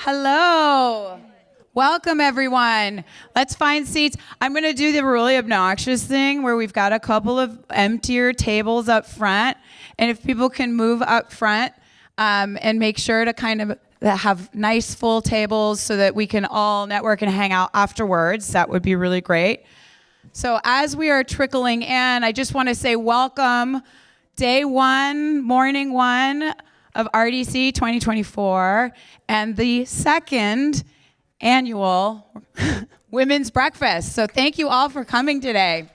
Hello. Welcome, everyone. Let's find seats. I'm going to do the really obnoxious thing where we've got a couple of emptier tables up front. And if people can move up front and make sure to kind of have nice full tables so that we can all network and hang out afterwards, that would be really great. So as we are trickling in, I just want to say welcome, day one, morning one of RDC 2024, and the second annual Women's Breakfast. So thank you all for coming today.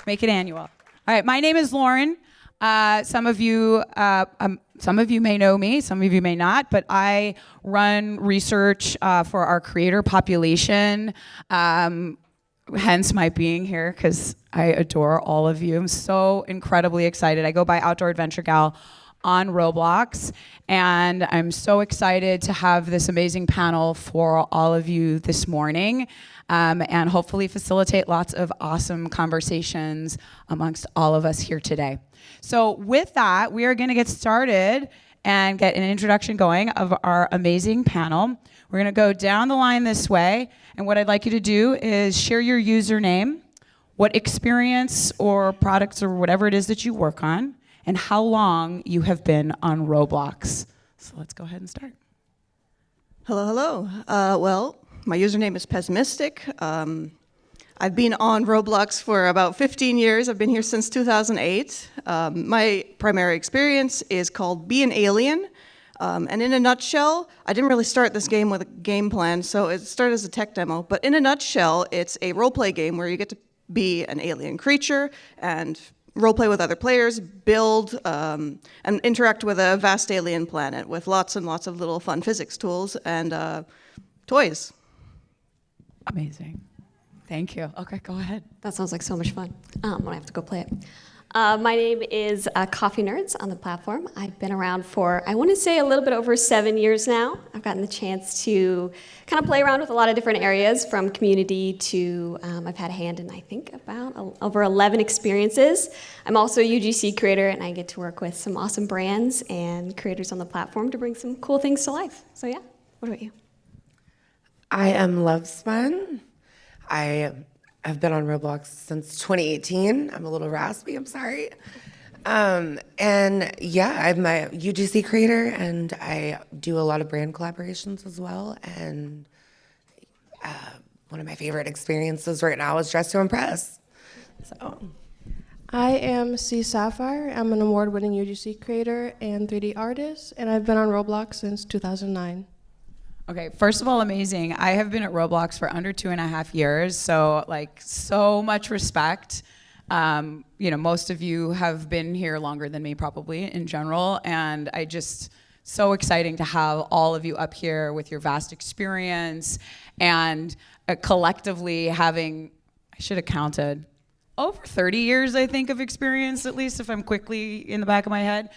Make it annual. All right, my name is Lauren. Some of you may know me, some of you may not, but I run research for our creator population, hence my being here, because I adore all of you. I'm so incredibly excited. I go by Outdoor Adventure Gal on Roblox, and I'm so excited to have this amazing panel for all of you this morning, and hopefully facilitate lots of awesome conversations amongst all of us here today. So with that, we are going to get started and get an introduction going of our amazing panel. We're going to go down the line this way, and what I'd like you to do is share your username, what experience or products or whatever it is that you work on, and how long you have been on Roblox. So let's go ahead and start. Hello. Well, my username is Pessimistic. I've been on Roblox for about 15 years. I've been here since 2008. My primary experience is called Be an Alien. And in a nutshell, I didn't really start this game with a game plan, so it started as a tech demo. But in a nutshell, it's a role-play game where you get to be an alien creature and role-play with other players, build, and interact with a vast alien planet with lots and lots of little fun physics tools and toys. Amazing. Thank you. Okay, go ahead. That sounds like so much fun. When I have to go play it. My name is Coffee Nerds on the platform. I've been around for, I want to say, a little bit over 7 years now. I've gotten the chance to kind of play around with a lot of different areas, from community to, I've had a hand in, I think, about over 11 experiences. I'm also a UGC creator, and I get to work with some awesome brands and creators on the platform to bring some cool things to life. So yeah, what about you? I am Lovespun. I've been on Roblox since 2018. I'm a little raspy, I'm sorry. And yeah, I'm a UGC creator, and I do a lot of brand collaborations as well. And one of my favorite experiences right now is Dress to Impress. So, I am C Sapphire. I'm an award-winning UGC creator and 3D artist, and I've been on Roblox since 2009. Okay, first of all, amazing. I have been at Roblox for under 2.5 years, so so much respect. Most of you have been here longer than me probably in general, and so exciting to have all of you up here with your vast experience and collectively having, I should have counted, over 30 years, I think, of experience, at least if I'm quickly in the back of my head.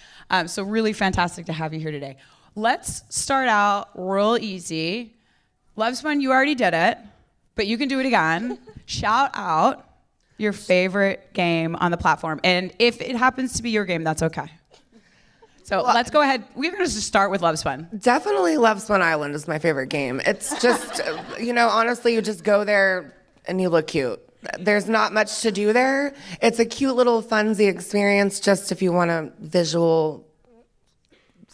So really fantastic to have you here today. Let's start out real easy. Lovespun, you already did it, but you can do it again. Shout out your favorite game on the platform. And if it happens to be your game, that's okay. So let's go ahead. We're going to just start with Lovespun. definitely Lovespun Island is my favorite game. It's just, honestly, you just go there and you look cute. There's not much to do there. It's a cute little funsy experience just if you want a visual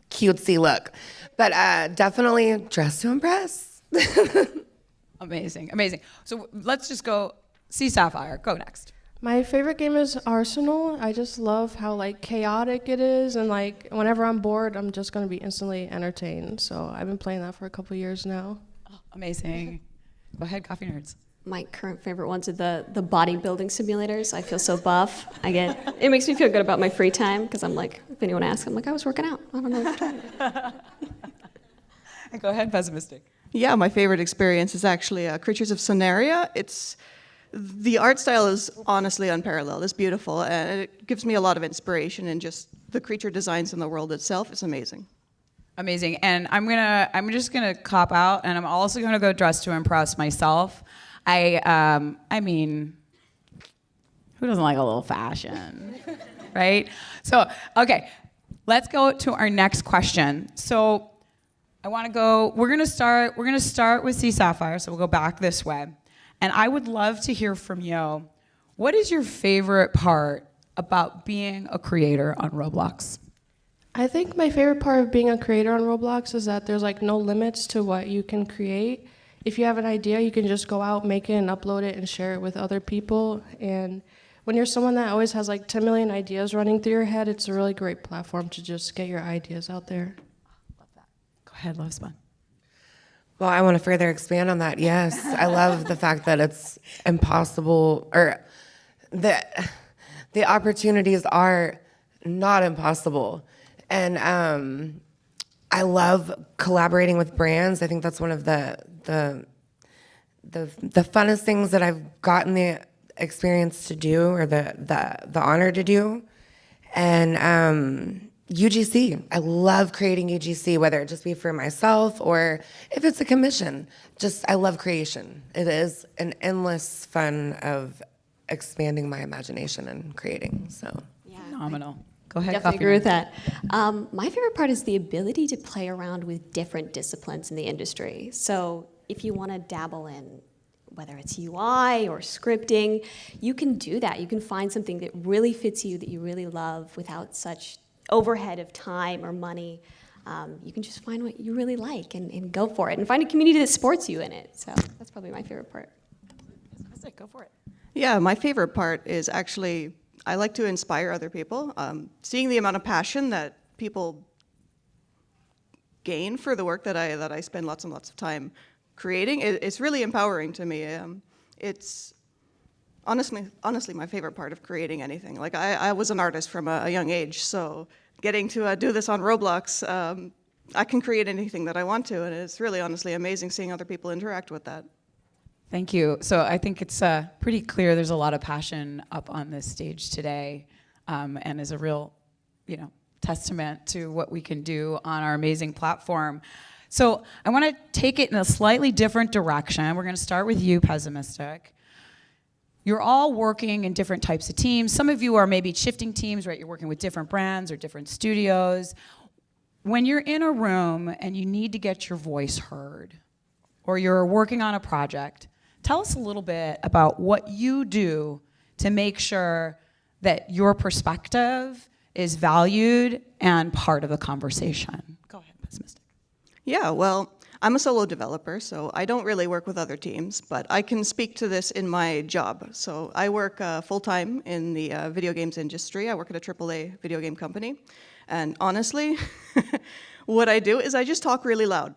cutesy look, but definitely Dress to Impress. Amazing. So let's just go. C Sapphire, go next. My favorite game is Arsenal. I just love how chaotic it is, and whenever I'm bored, I'm just gonna be instantly entertained. So I've been playing that for a couple years now. Oh, amazing. Go ahead, Coffee Nerds. My current favorite ones are the bodybuilding simulators. I feel so buff. It makes me feel good about my free time, because I'm like, if anyone asks, I'm like, I was working out. I don't know what you're talking about. Go ahead, Pessimistic. Yeah, my favorite experience is actually Creatures of Sonaria. The art style is honestly unparalleled. It's beautiful, and it gives me a lot of inspiration, and just the creature designs in the world itself is amazing. Amazing. And I'm just gonna cop out, and I'm also gonna go Dress to Impress myself. I mean, who doesn't like a little fashion, right? So, okay, let's go to our next question. So I want to go. We're gonna start with C Sapphire. So we'll go back this way, and I would love to hear from you. What is your favorite part about being a creator on Roblox? I think my favorite part of being a creator on Roblox is that there's like no limits to what you can create. If you have an idea, you can just go out, make it, and upload it and share it with other people. And when you're someone that always has like 10 million ideas running through your head, it's a really great platform to just get your ideas out there. Love that. Go ahead, Love Spun. Well, I want to further expand on that. Yes, I love the fact that it's impossible, or the opportunities are not impossible. And I love collaborating with brands. I think that's one of the funnest things that I've gotten the experience to do, or the honor to do. And UGC, I love creating UGC, whether it just be for myself or if it's a commission. Just, I love creation. It is an endless fun of expanding my imagination and creating. So Phenomenal. Go ahead. Definitely Coffee agree with Nerd. that. My favorite part is the ability to play around with different disciplines in the industry. So if you want to dabble in whether it's UI or scripting, you can do that. You can find something that really fits you, that you really love, without such overhead of time or money. You can just find what you really like and go for it, and find a community that supports you in it. So that's probably my favorite part. Go for it. Yeah, my favorite part is actually, I like to inspire other people. Seeing the amount of passion that people gain for the work that I spend lots and lots of time creating, it's really empowering to me. It's honestly my favorite part of creating anything. Like, I was an artist from a young age, so getting to do this on Roblox, I can create anything that I want to, and it's really honestly amazing seeing other people interact with that. Thank you. So I think it's pretty clear there's a lot of passion up on this stage today, and is a real, testament to what we can do on our amazing platform. So I want to take it in a slightly different direction. We're going to start with you, Pessimistic. You're all working in different types of teams. Some of you are maybe shifting teams, right? You're working with different brands or different studios. When you're in a room and you need to get your voice heard, or you're working on a project, tell us a little bit about what you do to make sure that your perspective is valued and part of the conversation. Go ahead, Pessimistic. Yeah, well, I'm a solo developer, so I don't really work with other teams, but I can speak to this in my job. So I work full-time in the video games industry. I work at a AAA video game company. And honestly, what I do is I just talk really loud.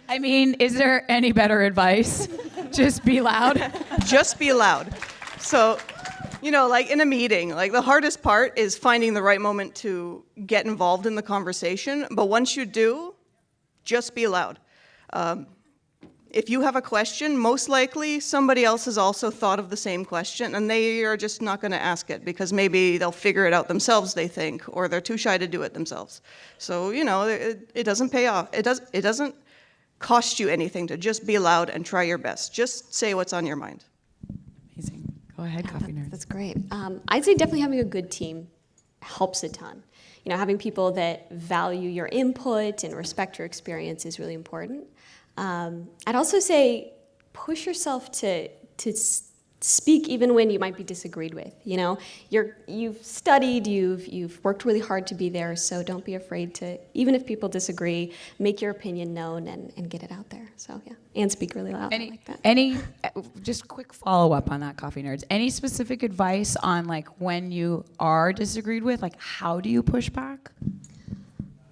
I mean, is there any better advice? Just be loud. Just be loud. So, like in a meeting, like the hardest part is finding the right moment to get involved in the conversation. But once you do, just be loud. If you have a question, most likely somebody else has also thought of the same question, and they are just not going to ask it because maybe they'll figure it out themselves, they think, or they're too shy to do it themselves. So, it doesn't pay off. It doesn't cost you anything to just be loud and try your best. Just say what's on your mind. Amazing. Go ahead, Coffee Nerd. That's great. I'd say definitely having a good team helps a ton. Having people that value your input and respect your experience is really important. I'd also say push yourself to speak even when you might be disagreed with. You've studied, you've worked really hard to be there, so don't be afraid to, even if people disagree, make your opinion known and get it out there. So yeah, and speak really loud. I like that. Just quick follow-up on that, Coffee Nerds. Any specific advice on when you are disagreed with, how do you push back?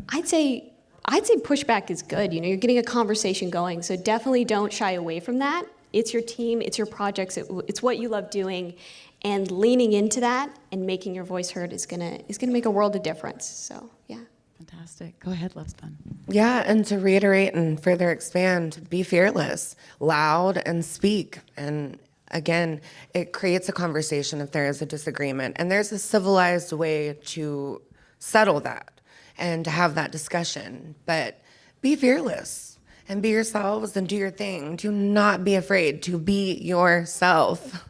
I'd say pushback is good. You're getting a conversation going, so definitely don't shy away from that. It's your team, it's your projects, it's what you love doing, and leaning into that and making your voice heard is gonna make a world of difference. So yeah. Fantastic. Go ahead, Love Spun. Yeah, and to reiterate and further expand, be fearless, loud, and speak. And again, it creates a conversation if there is a disagreement. And there's a civilized way to settle that and to have that discussion. But be fearless and be yourselves and do your thing. Do not be afraid to be yourself.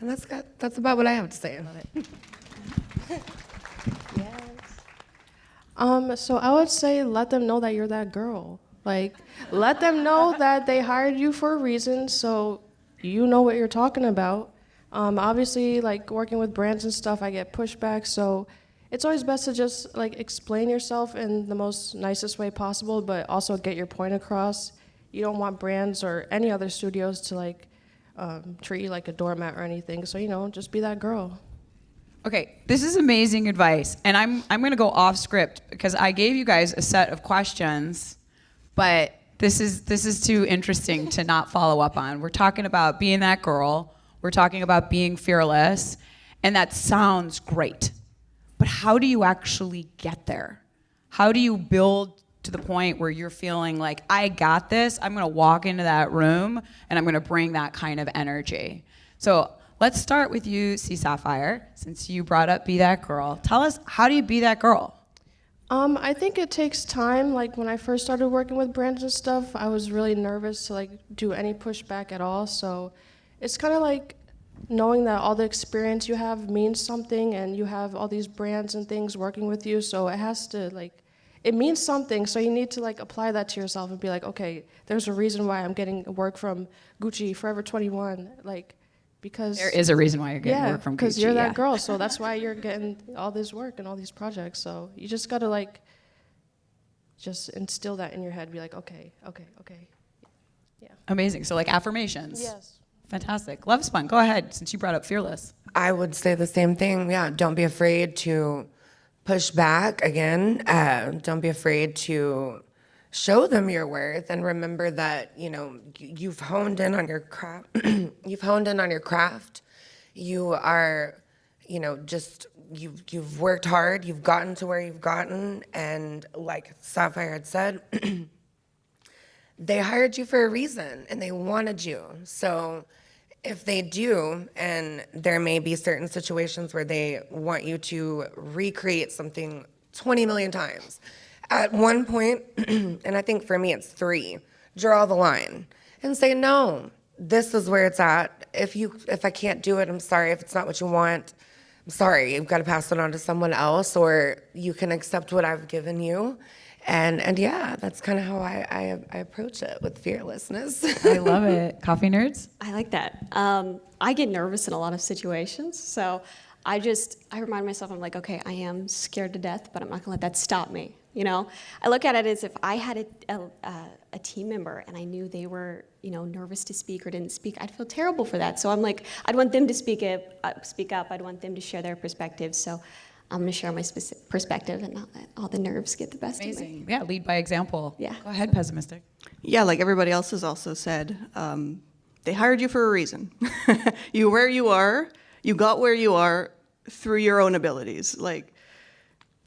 And that's about what I have to say about it. So I would say let them know that you're that girl. Like, let them know that they hired you for a reason, so you know what you're talking about. Obviously, like working with brands and stuff, I get pushback, so it's always best to just like explain yourself in the most nicest way possible, but also get your point across. You don't want brands or any other studios to like treat you like a doormat or anything. So just be that girl. Okay, this is amazing advice, and I'm going to go off script because I gave you guys a set of questions, but this is too interesting to not follow up on. We're talking about being that girl. We're talking about being fearless, and that sounds great. But how do you actually get there? How do you build to the point where you're feeling like, I got this, I'm gonna walk into that room, and I'm gonna bring that kind of energy? So let's start with you, C. Sapphire, since you brought up Be That Girl. Tell us, how do you be that girl? I think it takes time. Like when I first started working with brands and stuff, I was really nervous to like do any pushback at all. So it's kind of like knowing that all the experience you have means something, and you have all these brands and things working with you, so it has to like, it means something, so you need to like apply that to yourself and be like, okay, there's a reason why I'm getting work from Gucci, Forever 21, like, because There is a reason why you're getting work from Gucci. because you're that girl, so that's why you're getting all this work and all these projects. So you just gotta like just instill that in your head, be like, okay. Yeah. Amazing. So like affirmations. Yes. Fantastic. Love Spun, go ahead, since you brought up fearless. I would say the same thing. Yeah, don't be afraid to push back again. Don't be afraid to show them your worth, and remember that you've honed in on your craft. You've honed in on your craft. You are, you've worked hard. You've gotten to where you've gotten, and like Sapphire had said, they hired you for a reason, and they wanted you. So if they do, and there may be certain situations where they want you to recreate something 20 million times, at one point, and I think for me it's 3, draw the line and say, no, this is where it's at. If I can't do it, I'm sorry. If it's not what you want, I'm sorry. You've got to pass it on to someone else, or you can accept what I've given you. And yeah, that's kind of how I approach it, with fearlessness. I love it. Coffee nerds? I like that. I get nervous in a lot of situations, so I remind myself, I'm like, okay, I am scared to death, but I'm not gonna let that stop me. I look at it as if I had a team member and I knew they were, nervous to speak or didn't speak, I'd feel terrible for that. So I'm like, I'd want them to speak up. I'd want them to share their perspective. So I'm gonna share my perspective and not let all the nerves get the best of me. Amazing. Yeah, lead by example. Yeah. Go ahead, pessimistic. Yeah, like everybody else has also said, they hired you for a reason. You're where you are. You got where you are through your own abilities. Like,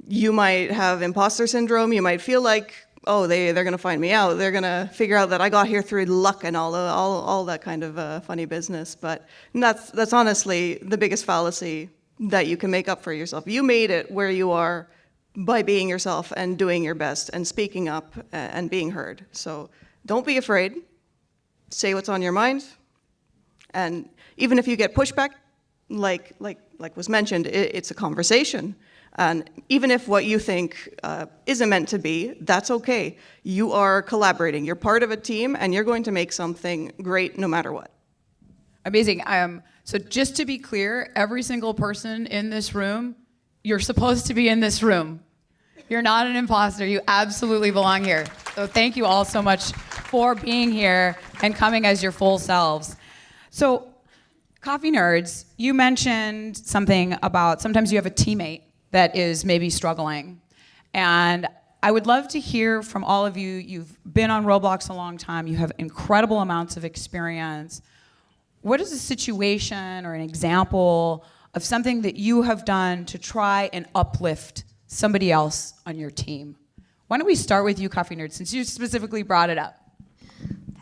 you might have imposter syndrome. You might feel like, oh, they're going to find me out. They're going to figure out that I got here through luck and all that kind of funny business. But that's honestly the biggest fallacy that you can make up for yourself. You made it where you are by being yourself and doing your best and speaking up and being heard. So don't be afraid. Say what's on your mind. And even if you get pushback, like was mentioned, it's a conversation. And even if what you think isn't meant to be, that's okay. You are collaborating. You're part of a team, and you're going to make something great no matter what. Amazing. So just to be clear, every single person in this room, you're supposed to be in this room. You're not an imposter. You absolutely belong here. So thank you all so much for being here and coming as your full selves. So, Coffee Nerds, you mentioned something about sometimes you have a teammate that is maybe struggling. And I would love to hear from all of you. You've been on Roblox a long time. You have incredible amounts of experience. What is a situation or an example of something that you have done to try and uplift somebody else on your team? Why don't we start with you, Coffee Nerd, since you specifically brought it up?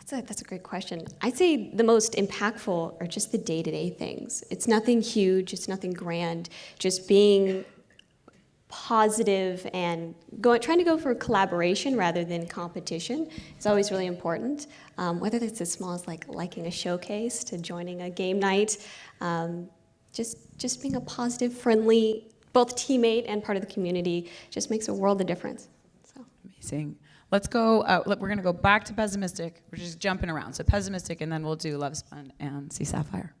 That's a great question. I'd say the most impactful are just the day-to-day things. It's nothing huge, it's nothing grand, just being positive and trying to go for collaboration rather than competition is always really important. Whether that's as small as like liking a showcase to joining a game night, just being a positive, friendly both teammate and part of the community just makes a world of difference. So. Amazing. Let's go, we're going to go back to Pessimistic. We're just jumping around. So Pessimistic, and then we'll do Love Spun and Sea Sapphire.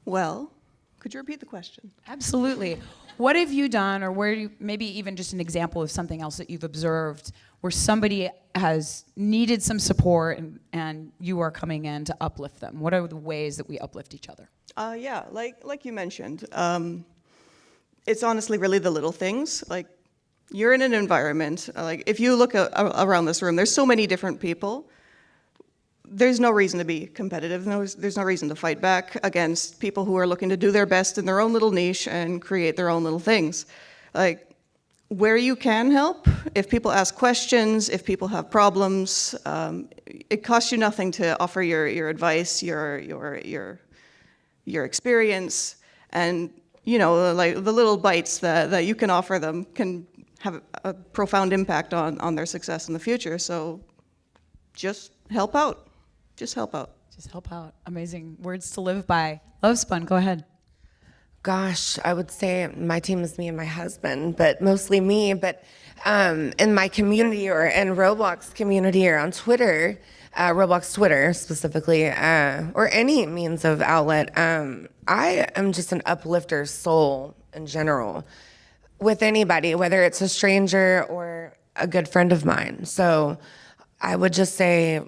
Well, could you repeat the question? Absolutely. What have you done, or where you, maybe even just an example of something else that you've observed where somebody has needed some support and you are coming in to uplift them? What are the ways that we uplift each other? Yeah, like you mentioned, it's honestly really the little things. Like, you're in an environment, like if you look around this room, there's so many different people. There's no reason to be competitive. There's no reason to fight back against people who are looking to do their best in their own little niche and create their own little things. Like, where you can help, if people ask questions, if people have problems, it costs you nothing to offer your advice, your experience, and like the little bites that you can offer them can have a profound impact on their success in the future. So just help out. Just help out. Just help out. Amazing words to live by. Love Spun, go ahead. Gosh, I would say my team is me and my husband, but mostly me. But in my community, or in Roblox community, or on Twitter, Roblox Twitter specifically, or any means of outlet, I am just an uplifter soul in general with anybody, whether it's a stranger or a good friend of mine. So I would just say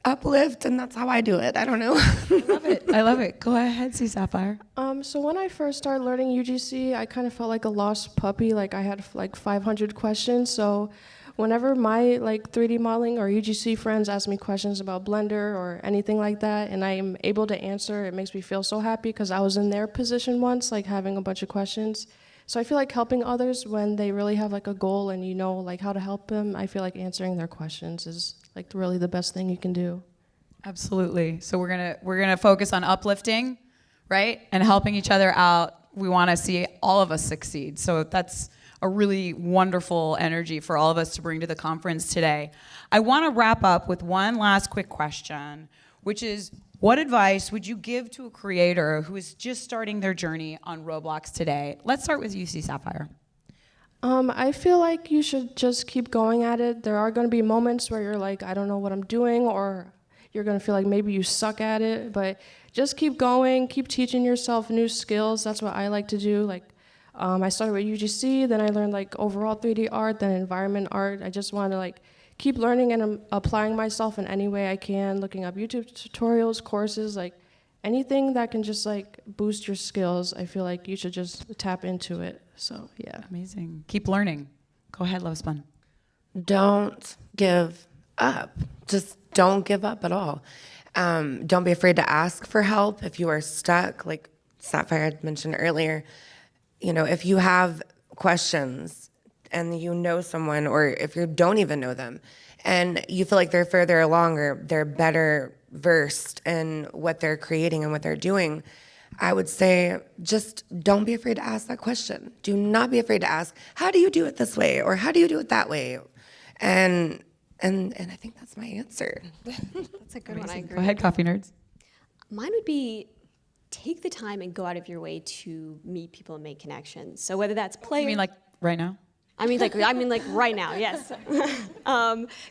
uplift, and that's how I do it. I don't know. I love it. I love it. Go ahead, Sea Sapphire. So when I first started learning UGC, I kind of felt like a lost puppy. Like I had like 500 questions. So whenever my like 3D modeling or UGC friends ask me questions about Blender or anything like that, and I am able to answer, it makes me feel so happy because I was in their position once, like having a bunch of questions. So I feel like helping others when they really have like a goal and you know like how to help them, I feel like answering their questions is like really the best thing you can do. Absolutely. So we're gonna focus on uplifting, right, and helping each other out. We want to see all of us succeed. So that's a really wonderful energy for all of us to bring to the conference today. I want to wrap up with one last quick question, which is, what advice would you give to a creator who is just starting their journey on Roblox today? Let's start with you, Sea Sapphire. I feel like you should just keep going at it. There are going to be moments where you're like, I don't know what I'm doing, or you're going to feel like maybe you suck at it, but just keep going, keep teaching yourself new skills. That's what I like to do. Like, I started with UGC, then I learned like overall 3D art, then environment art. I just want to like keep learning and applying myself in any way I can, looking up YouTube tutorials, courses, like anything that can just like boost your skills. I feel like you should just tap into it. So yeah. Amazing. Keep learning. Go ahead, Love Spun. Don't give up. Just don't give up at all. Don't be afraid to ask for help if you are stuck, like Sapphire had mentioned earlier. If you have questions and you know someone, or if you don't even know them, and you feel like they're further along or they're better versed in what they're creating and what they're doing, I would say just don't be afraid to ask that question. Do not be afraid to ask, how do you do it this way? Or how do you do it that way? And I think that's my answer. That's a good one. I agree. Go ahead, Coffee Nerds. Mine would be take the time and go out of your way to meet people and make connections. So whether that's players. You mean like right now? I mean like right now, yes.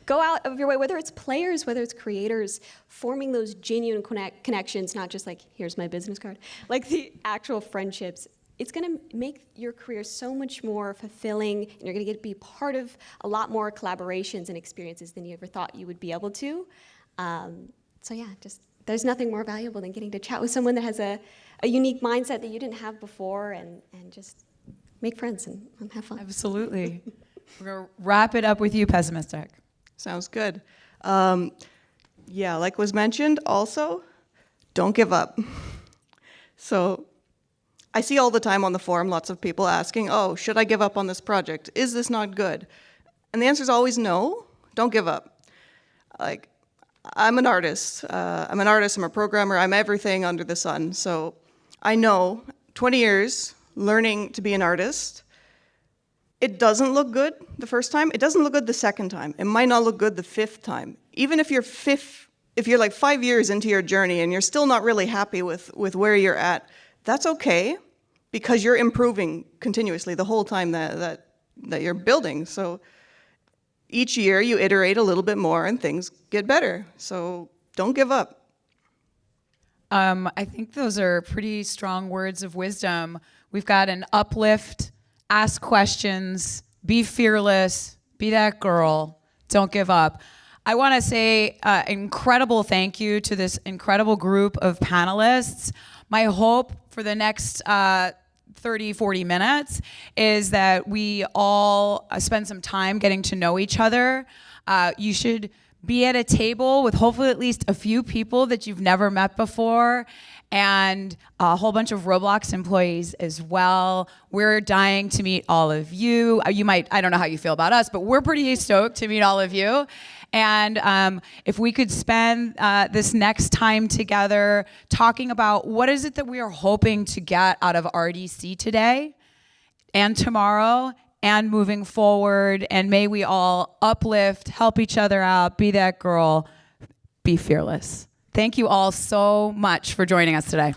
Go out of your way, whether it's players, whether it's creators, forming those genuine connections, not just like, here's my business card, like the actual friendships. It's going to make your career so much more fulfilling, and you're going to get to be part of a lot more collaborations and experiences than you ever thought you would be able to. So yeah, just there's nothing more valuable than getting to chat with someone that has a unique mindset that you didn't have before, and just make friends and have fun. Absolutely. We're going to wrap it up with you, Pessimistic. Sounds good. Yeah, like was mentioned, also, don't give up. So I see all the time on the forum lots of people asking, oh, should I give up on this project? Is this not good? And the answer is always no, don't give up. Like, I'm an artist. I'm a programmer, I'm everything under the sun. So I know 20 years learning to be an artist, it doesn't look good the first time. It doesn't look good the second time. It might not look good the fifth time. Even if you're like 5 years into your journey and you're still not really happy with where you're at, that's okay, because you're improving continuously the whole time that you're building. So each year you iterate a little bit more and things get better. So don't give up. I think those are pretty strong words of wisdom. We've got an uplift, ask questions, be fearless, be that girl, don't give up. I want to say incredible thank you to this incredible group of panelists. My hope for the next 30, 40 minutes is that we all spend some time getting to know each other. You should be at a table with hopefully at least a few people that you've never met before, and a whole bunch of Roblox employees as well. We're dying to meet all of you. You might, I don't know how you feel about us, but we're pretty stoked to meet all of you. And if we could spend this next time together talking about what is it that we are hoping to get out of RDC today and tomorrow and moving forward, and may we all uplift, help each other out, be that girl, be fearless. Thank you all so much for joining us today.